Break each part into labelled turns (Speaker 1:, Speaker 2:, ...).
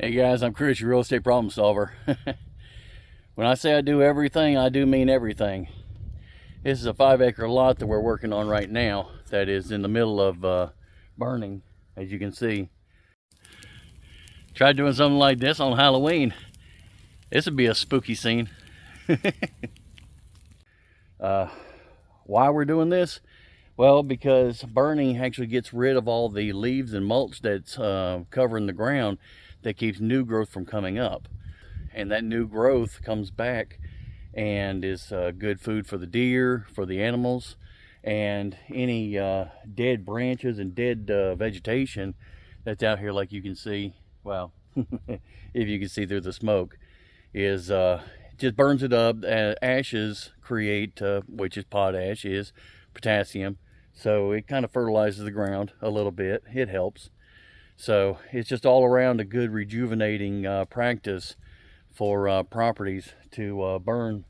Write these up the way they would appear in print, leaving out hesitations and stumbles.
Speaker 1: Hey guys, I'm Chris, your real estate problem solver. When I say I do everything, I do mean everything. This is a 5-acre lot that we're working on right now that is in the middle of burning, as you can see. Tried doing something like this on Halloween. This would be a spooky scene. Why we're doing this? Well, because burning actually gets rid of all the leaves and mulch that's covering the ground that keeps new growth from coming up. And that new growth comes back and is good food for the deer, for the animals, and any dead branches and dead vegetation that's out here, like you can see. Well, if you can see through the smoke, is just burns it up. Ashes create, which is potash, is potassium, so it kind of fertilizes the ground a little bit. It helps. So it's just all around a good rejuvenating practice for properties to burn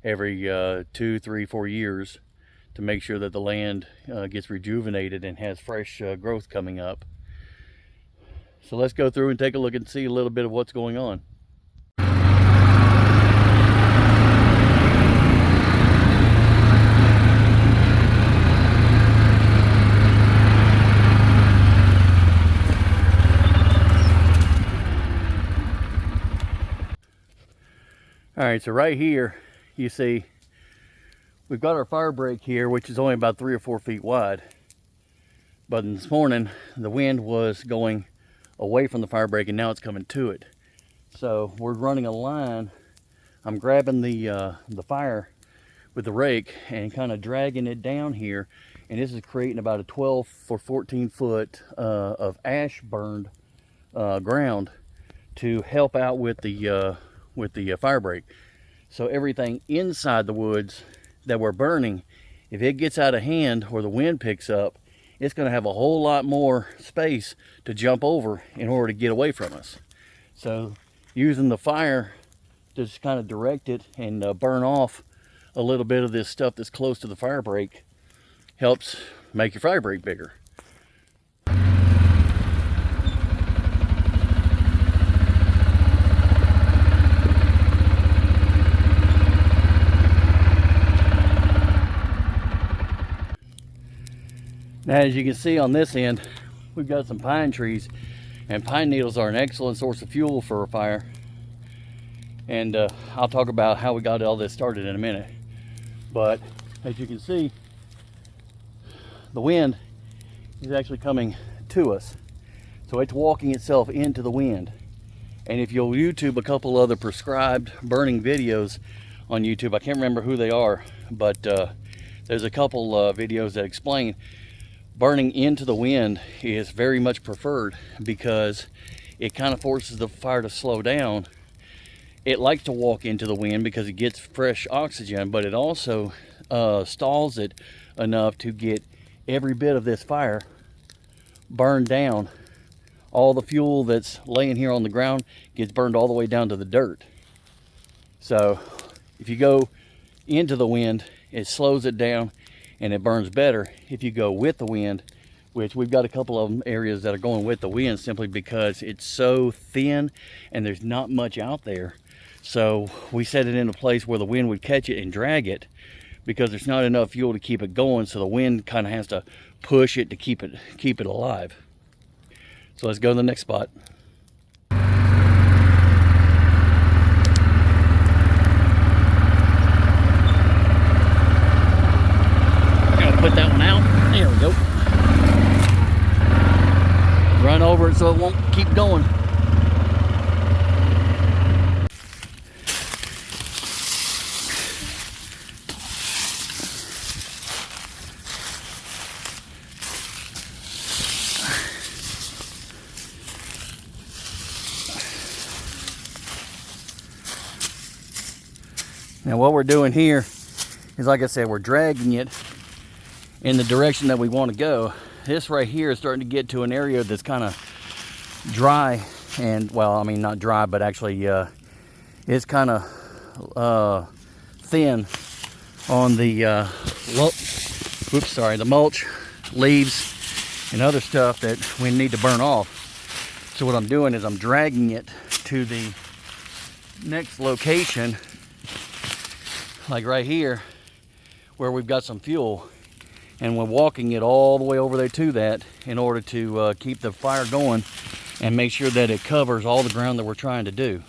Speaker 1: every 2, 3, 4 years to make sure that the land gets rejuvenated and has fresh growth coming up. So let's go through and take a look and see a little bit of what's going on. All right, so right here, you see, we've got our fire break here, which is only about 3 or 4 feet wide. But this morning, the wind was going away from the fire break, and now it's coming to it. So we're running a line. I'm grabbing the fire with the rake and kind of dragging it down here, and this is creating about a 12 or 14 foot of ash burned ground to help out with the fire break. So everything inside the woods that we're burning, if it gets out of hand or the wind picks up, it's going to have a whole lot more space to jump over in order to get away from us. So using the fire to just kind of direct it and burn off a little bit of this stuff that's close to the fire break helps make your fire break bigger. Now, as you can see on this end, we've got some pine trees, and pine needles are an excellent source of fuel for a fire. And I'll talk about how we got all this started in a minute. But as you can see, the wind is actually coming to us. So it's walking itself into the wind. And if you'll YouTube a couple other prescribed burning videos on YouTube, I can't remember who they are, but there's a couple videos that explain burning into the wind is very much preferred because it kind of forces the fire to slow down. It likes to walk into the wind because it gets fresh oxygen, but it also stalls it enough to get every bit of this fire burned down. All the fuel that's laying here on the ground gets burned all the way down to the dirt. So if you go into the wind, it slows it down and it burns better. If you go with the wind, which we've got a couple of areas that are going with the wind simply because it's so thin and there's not much out there. So we set it in a place where the wind would catch it and drag it because there's not enough fuel to keep it going, so the wind kind of has to push it to keep it alive. So let's go to the next spot. Put that one out. There we go. Run over it so it won't keep going. Now what we're doing here is, like I said, we're dragging it in the direction that we want to go. This right here is starting to get to an area that's kind of dry, and well, I mean not dry, but actually it's kind of thin on the the mulch, leaves, and other stuff that we need to burn off. So what I'm doing is I'm dragging it to the next location, like right here, where we've got some fuel. And we're walking it all the way over there to that in order to keep the fire going and make sure that it covers all the ground that we're trying to do.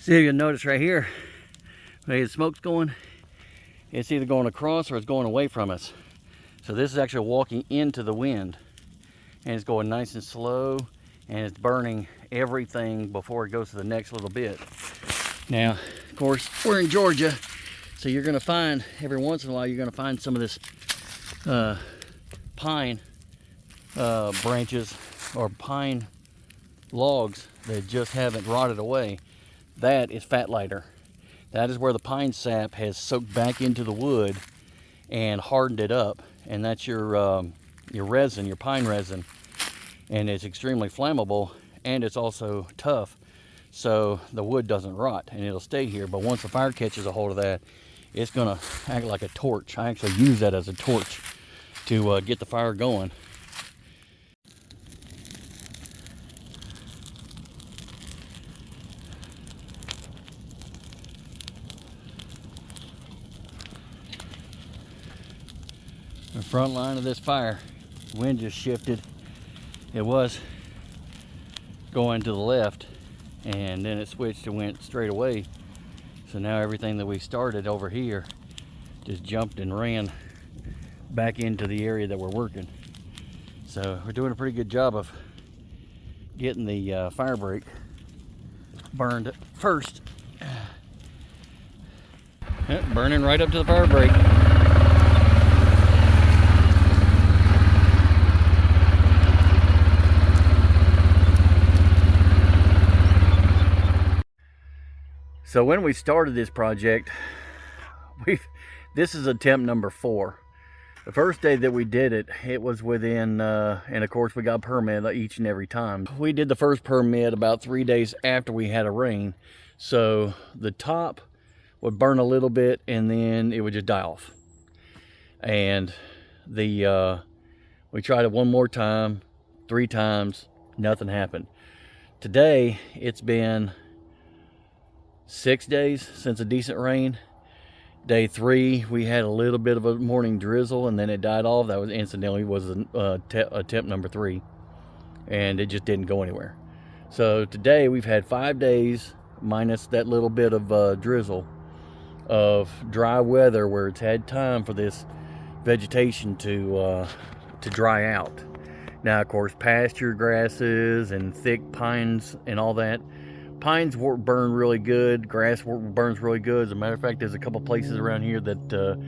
Speaker 1: So you'll notice right here, the smoke's going, it's either going across or it's going away from us. So this is actually walking into the wind, and it's going nice and slow, and it's burning everything before it goes to the next little bit. Now, of course, we're in Georgia, so you're gonna find, every once in a while, you're gonna find some of this pine branches or pine logs that just haven't rotted away. That is fat lighter. That is where the pine sap has soaked back into the wood and hardened it up, and that's your resin, your pine resin, and it's extremely flammable, and it's also tough, so the wood doesn't rot and it'll stay here. But once the fire catches a hold of that, it's gonna act like a torch. I actually use that as a torch to get the fire going. The front line of this fire, wind just shifted. It was going to the left, and then it switched and went straight away. So now everything that we started over here just jumped and ran back into the area that we're working. So we're doing a pretty good job of getting the fire break burned first. Yep, burning right up to the fire break. So when we started this project, this is attempt number 4. The first day that we did it, it was within, and of course we got a permit each and every time. We did the first permit about 3 days after we had a rain. So the top would burn a little bit and then it would just die off. And we tried it one more time, 3 times, nothing happened. Today, it's been 6 days since a decent rain. Day 3, we had a little bit of a morning drizzle and then it died off. That was incidentally attempt number 3, and it just didn't go anywhere. So today we've had 5 days minus that little bit of drizzle of dry weather where it's had time for this vegetation to dry out. Now, of course, pasture grasses and thick pines and all that, pines burn really good, grass burns really good. As a matter of fact, there's a couple places around here that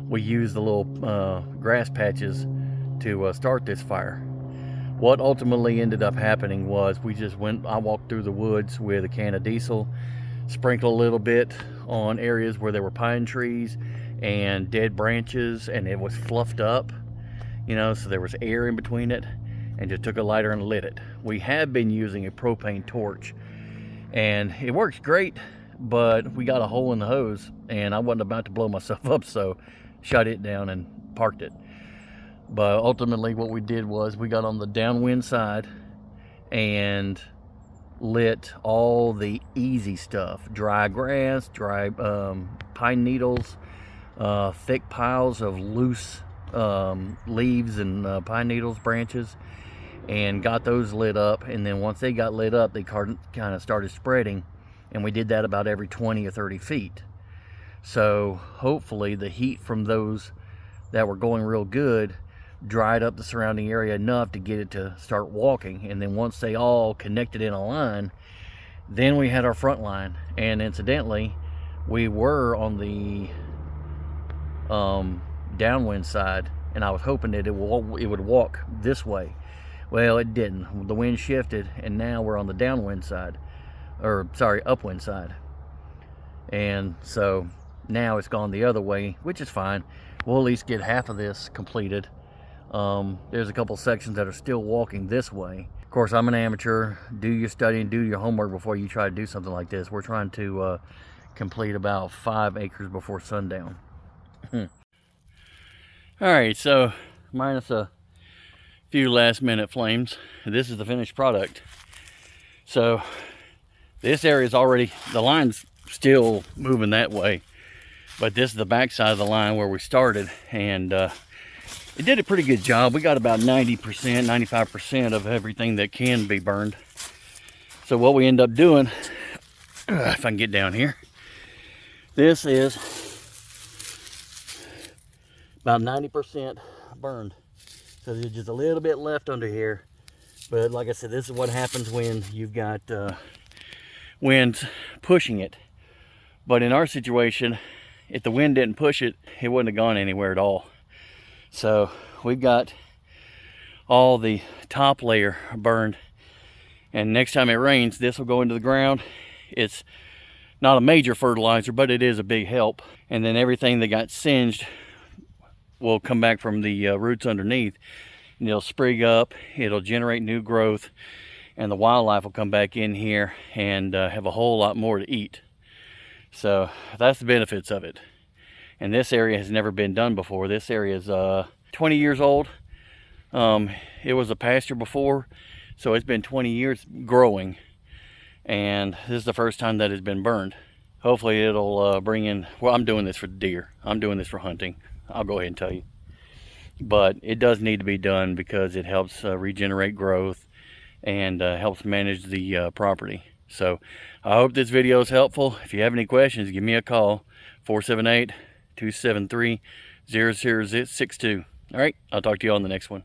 Speaker 1: we use the little grass patches to start this fire. What ultimately ended up happening was I walked through the woods with a can of diesel, sprinkled a little bit on areas where there were pine trees and dead branches, and it was fluffed up, so there was air in between it, and just took a lighter and lit it. We have been using a propane torch, and it works great, but we got a hole in the hose and I wasn't about to blow myself up, so shut it down and parked it. But ultimately what we did was we got on the downwind side and lit all the easy stuff: dry grass, dry pine needles, thick piles of loose leaves and pine needles, branches, and got those lit up. And then once they got lit up, they kind of started spreading, and we did that about every 20 or 30 feet. So hopefully the heat from those that were going real good dried up the surrounding area enough to get it to start walking. And then once they all connected in a line, then we had our front line. And incidentally, we were on the downwind side, and I was hoping that it would walk this way. Well, it didn't. The wind shifted, and now we're on the downwind side, or sorry, upwind side. And so now it's gone the other way, which is fine. We'll at least get half of this completed. There's a couple sections that are still walking this way. Of course, I'm an amateur. Do your studying, do your homework before you try to do something like this. We're trying to complete about 5 acres before sundown. All right, so minus a few last minute flames, this is the finished product. So this area is already, the line's still moving that way, but this is the back side of the line where we started, and it did a pretty good job. We got about 90%, 95% of everything that can be burned. So what we end up doing, if I can get down here, this is about 90% burned. So there's just a little bit left under here. But like I said, this is what happens when you've got winds pushing it. But in our situation, if the wind didn't push it, it wouldn't have gone anywhere at all. So we've got all the top layer burned, and next time it rains, this will go into the ground. It's not a major fertilizer, but it is a big help. And then everything that got singed will come back from the roots underneath, and it'll sprig up, it'll generate new growth, and the wildlife will come back in here and have a whole lot more to eat. So that's the benefits of it. And this area has never been done before. This area is 20 years old. It was a pasture before, so it's been 20 years growing. And this is the first time that it's been burned. Hopefully it'll bring in, well, I'm doing this for deer. I'm doing this for hunting. I'll go ahead and tell you. But it does need to be done because it helps regenerate growth and helps manage the property. So I hope this video is helpful. If you have any questions, give me a call, 478-273-0062. All right, I'll talk to you on the next one.